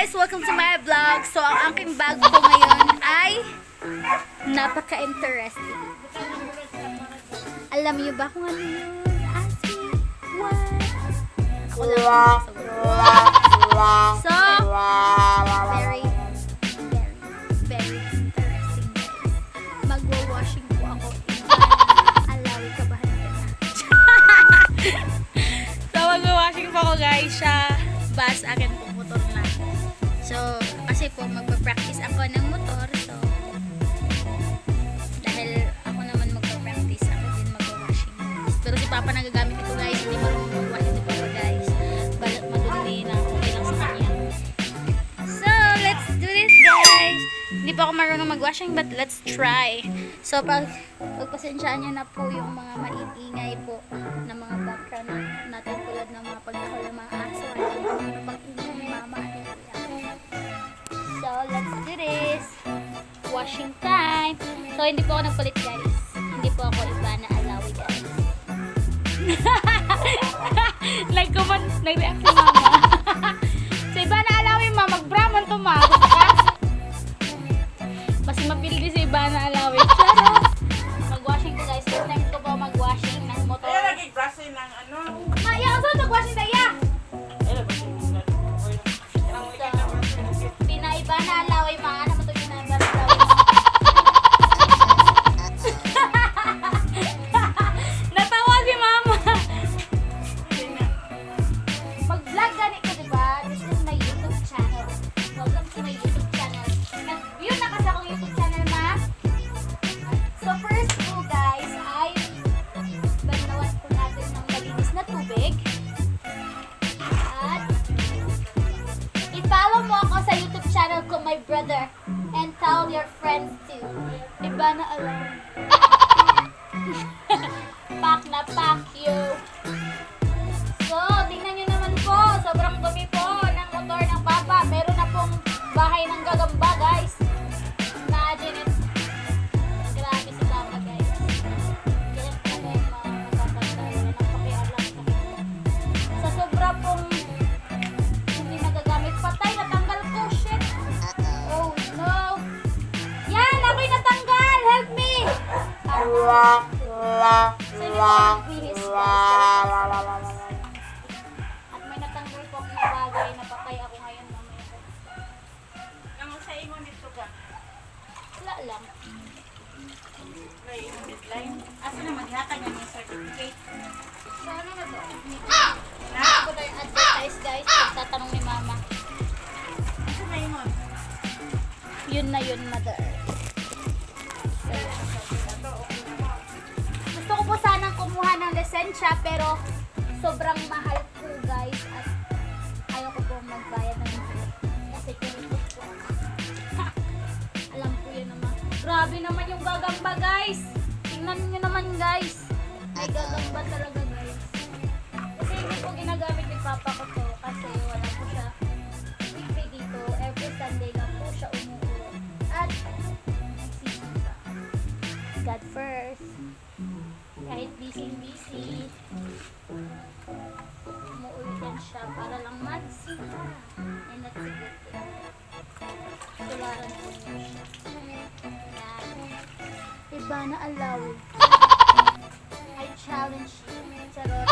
Guys, welcome to my vlog. So, ang aking bag ko ngayon ay napaka-interesting. Alam niyo ba kung ano yun? Ask me what? Ako lang. So, very interesting guys. Magwa-washing po ako. Alawi ka ba? So, magwa-washing po ako guys. Siya, bus akin po motor na. So, kasi po magpa-practice ako ng motor. So, dahil ako naman magpa-practice, ako din magwa-washing. Pero si Papa nagagamit ito guys. Hindi marunong mag-washing si Papa guys. Balat madumi na okay lang sa kanya. So, let's do this guys. Hindi pa ako marunong mag-washing but let's try. So, pagpasensyaan nyo na po yung mga maingay po na mga background natin tulad ng mga pagdahol ng mga aso at yung pag-ingay ni Mama at yung kuya. So, let's do this. Washing time. So, hindi po ako nagpalit guys. Hindi po ako Ivana Alawi guys. Nag-react si Mama. So, Ivana Alawi ma, mag-Brahman to ma. Gusto ka? Mas mapili si Ivana Alawi. Charot! Mag-washing ko guys. First time ko po mag-washing ng motor. Kaya nag-brushing ng ano? Maya, ako saan mag-washing tayo? Pina-Ivana Alawi ma. Ano mo ito pina-Ivana Alawi ma? Natawa si Mama. Mag-vlog gani ko, diba? This is my YouTube channel. Welcome to my YouTube channel. Nag-view na kasi akong YouTube channel, ma. So, first po, guys, ay banawan po natin ng malinis na tubig. At i-follow mo ako sa YouTube channel ko, my brother. And tell your friends too. Ivana Alawi. Pak na pak you. So, tingnan nyo naman po. Sobrang dumi po ng motor ng Papa. Meron na pong bahay ng gagamba, guys. Imagine it. Grabe si Papa, guys. Kaya pala yung mga magkakanta na ng pakialam. Sa sobra pong hindi nagagamit. Patay, natanggal ko. Shit. Oh, no. Yan, ako'y natanggal. Help me. So, hindi ko magbihis, guys. At may natanggal po akong bagay na patay ako ngayon mamaya. Ang sa ingon dito ka? Wala lang. May ingon deadline. Asa na maghatag ng certificate? So, ano na to? Ako na yung advertise, guys. Tatanong ni Mama. Asa na ingon? Yun na yun, Mother. Gusto ko po sanang kumuha ng lisensya, pero sobrang mahal po, guys. At ayaw ko po magbayad ng kasi kinipot po. Alam po yun naman. Grabe naman yung gagamba, guys. Tingnan nyo naman, guys. May gagamba talaga, guys. Kasi hindi po ginagamit ni Papa ko to. Kasi wala po siya weekday dito. Every Sunday lang po siya umuuwi. At nagsisita. God first. Kahit busy, umuuwi din siya para lang magsita. And that's a good thing. Tularan po niya siya. Yan. Ivana Alawi. I challenge you. Charot.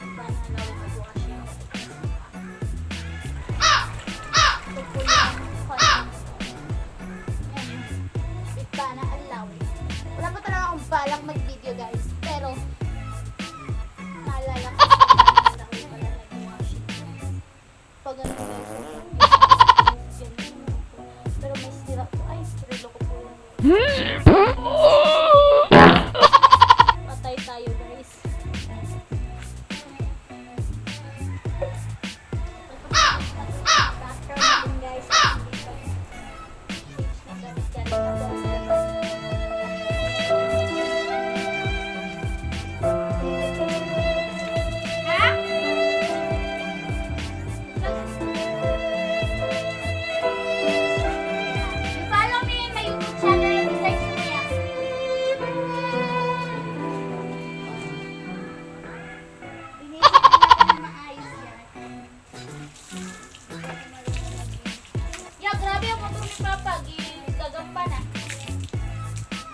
Ivana Alawi magbukas siya. Ito po yung content. Yan yun. Ivana Alawi. Wala pa talaga akong balak mag-video guys. Pero, naalala ko sa Ivana Alawi pala nag-washing. Pag ano guys. Pero may sira po. Ay, relo ko po yun. Patay tayo guys. Background natin guys. Change na gamit-gamit. You follow me in my YouTube channel. Besides mo yan. gagamba na.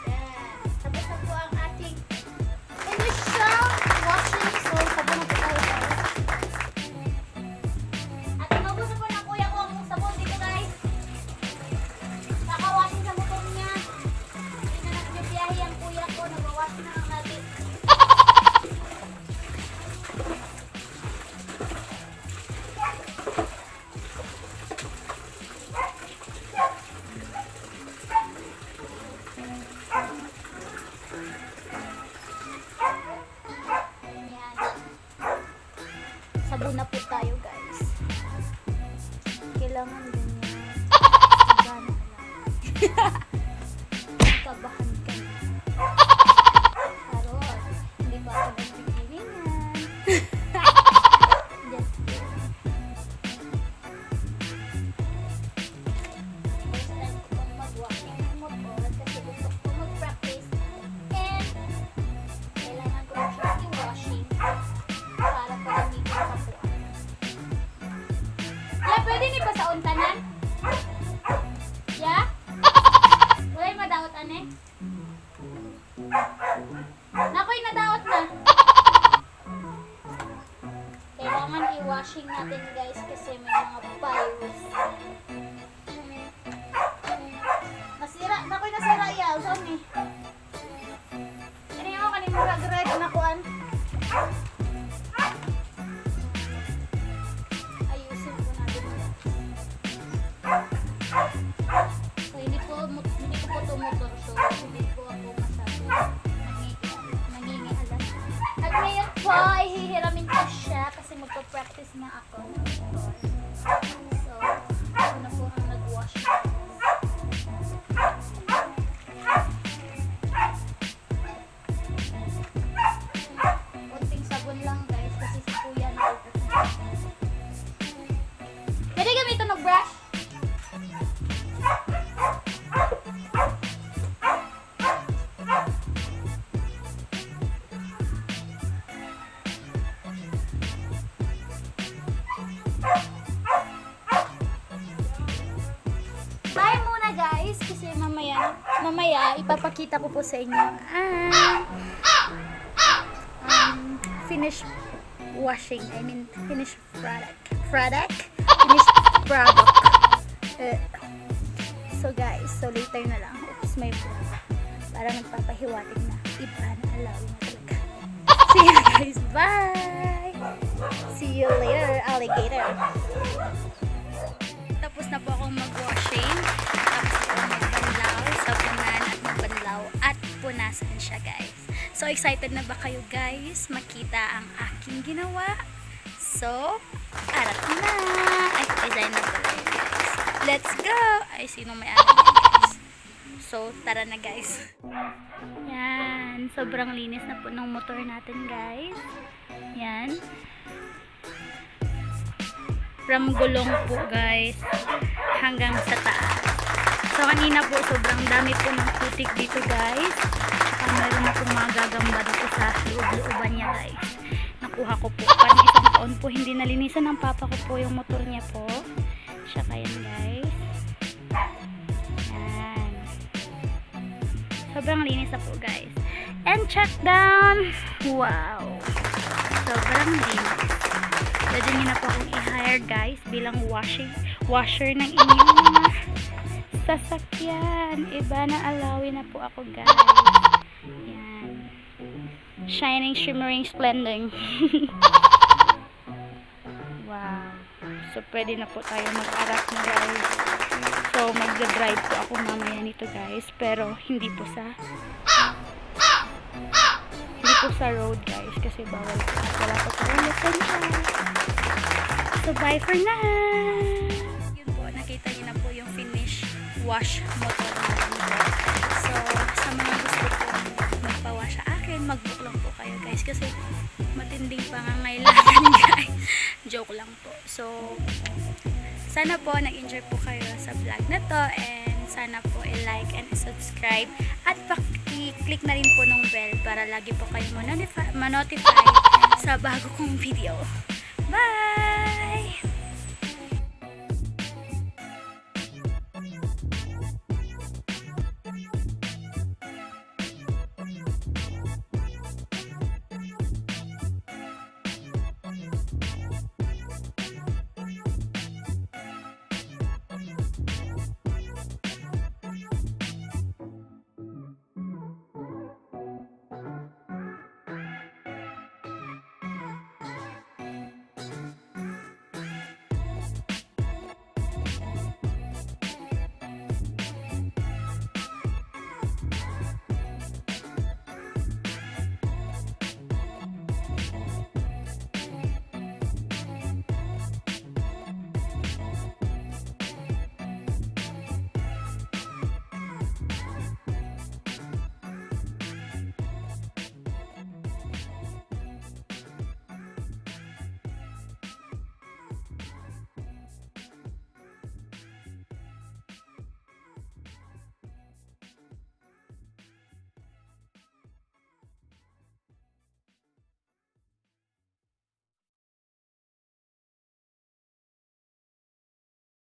Yan. Tapos na po ang ating initial washing. So, sabon na po tayo guys. At inubos na po ng kuya ko ang sabon dito guys. Naka-washing sa motor niya. Hindi na natin yung biyahe ang kuya ko. Nag-washing na lang natin. Sabon na po tayo guys. Kailangan ganyan. Ivana Alawi. Kabahan ka na. Karot. Hindi ba ako nagpigilingan? Just kidding. First time ko pang mag-washing ng motor kasi gusto ko mag-practice. And kailangan ko na siya i-washing. Para pag hindi ko kapuan. Ya, pwede ni pa sa untanan? Ya? Wala yung madaot, ane? Nakoy, nadaot na. Kailangan i-washing natin guys kasi may mga virus. Nasira, nakoy nasira iya. Saan eh? Kani ako kanina rag-rag na kuan. Ayusin po natin. So, hindi ko po tumotor. So, hindi po ako masabi. Nangingialam. At ngayon po, ihihiramin ko siya kasi magpa-practice na ako. So, ako na po ang nag-wash. Kunting sabon lang guys kasi si kuya na pwede gamitin ng brush? Bye muna guys kasi mamaya ipapakita ko po sa inyo finished washing. I mean finished product. Finished product. So guys, so later na lang. Oops, may parang nagpapahiwatig na. Ivana Alawi na talaga. See you guys. Bye! See you later, alligator. Tapos na po akong mag-washing. Tapos po magbanlaw, sabunan at magbanlaw at punasan siya guys. So excited na ba kayo guys makita ang aking ginawa? So, arat na! Ay, design na pala yun guys. Let's go! Ay, sino may arat yan guys? So, tara na guys. Yan, sobrang linis na po ng motor natin guys. Yan. From gulong po guys hanggang sa taas. So kanina po sobrang dami po ng putik dito guys. Saka meron na po mga gagamba dito sa loob-looban niya guys. Nakuha ko po. Parang isang taon po hindi nalinisan ng papa ko po yung motor niya po. Saka yan guys. Yan. Sobrang linis na po guys. And check down. Wow. Sobrang linis. Pwede nyo na po akong i-hire guys bilang washer ng inyong mga sasakyan. Ivana Alawi na po ako guys. Yan. Shining, shimmering, splending. Wow. So pwede na po tayo mag-arak na guys. So magdadrive po ako mamaya nito guys. Pero hindi po sa road guys kasi bawal po. Wala po tayong lisensya. So bye for now. Yun po, nakita niyo na po yung finish wash motor natin. So sa mga gusto po magpa-wash sa akin, mag-book lang po kayo guys kasi matinding pangangailangan guys. Joke lang po. So sana po nag-enjoy po kayo sa vlog na to and sana po i-like and subscribe at i-click na rin po ng bell para lagi po kayo ma-notify sa bago kong video. Bye!